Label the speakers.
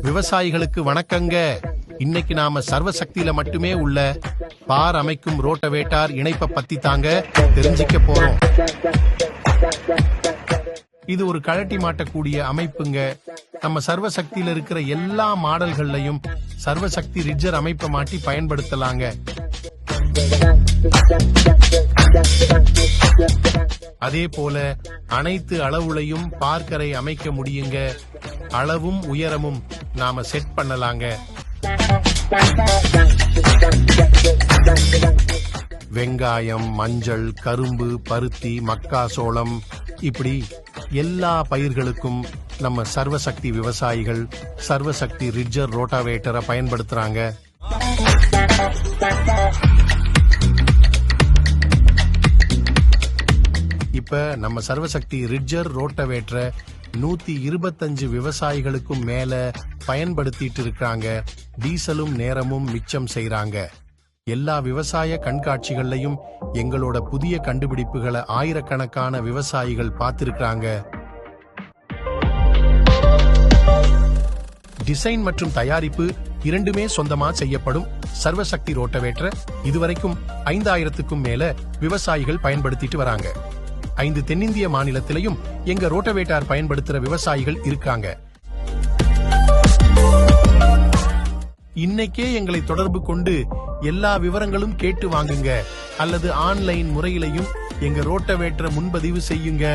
Speaker 1: விவசாயிகளுக்கு வணக்கங்க. இன்னைக்கு நாம சர்வசக்தியில மட்டுமே உள்ள பார் அமைக்கும் ரோட்டவேட்டார் இணைப்ப பத்தி தாங்க தெரிஞ்சுக்க போறோம். இது ஒரு கழட்டி மாட்டக்கூடிய அமைப்புங்க. நம்ம சர்வசக்தியில இருக்கிற எல்லா மாடல்கள்லயும் சர்வசக்தி ரிட்ஜர் அமைப்பை மாட்டி பயன்படுத்தலாங்க. அதே போல அனைத்து அளவுலையும் பார்க்கரை அமைக்க முடியுங்க. அளவும் உயரமும் நாம செட் பண்ணலாங்க. வெங்காயம், மஞ்சள், கரும்பு, பருத்தி, மக்காசோளம் இப்படி எல்லா பயிர்களுக்கும் நம்ம சர்வசக்தி விவசாயிகள் சர்வசக்தி ரிட்ஜர் ரோட்டாவேட்டரை பயன்படுத்துறாங்க. இப்ப நம்ம சர்வசக்தி ரிட்ஜர் ரோட்டாவேட்டரை 125 விவசாயிகளுக்கும் மேல பயன்படுத்திட்டு இருக்காங்க. டீசலும் நேரமும் மிச்சம் செய்றாங்க. எல்லா விவசாய கண்காட்சிகள்லயும் எங்களோட புதிய கண்டுபிடிப்புகளை ஆயிரக்கணக்கான விவசாயிகள் பார்த்திருக்காங்க. டிசைன் மற்றும் தயாரிப்பு இரண்டுமே சொந்தமா செய்யப்படும் சர்வசக்தி ரோட்டாவேட்டரை இதுவரைக்கும் 5000க்கும் மேல விவசாயிகள் பயன்படுத்திட்டு வராங்க. 5 தென்னிந்திய மாநிலத்திலையும் எங்க ரோட்டாவேட்டார் பயன்படுத்துற விவசாயிகள் இருக்காங்க. இன்னைக்கே எங்களை தொடர்பு கொண்டு எல்லா விவரங்களும் கேட்டு வாங்குங்க அல்லது ஆன்லைன் முறையிலையும் எங்க ரோட்டாவேட்டரை முன்பதிவு செய்யுங்க.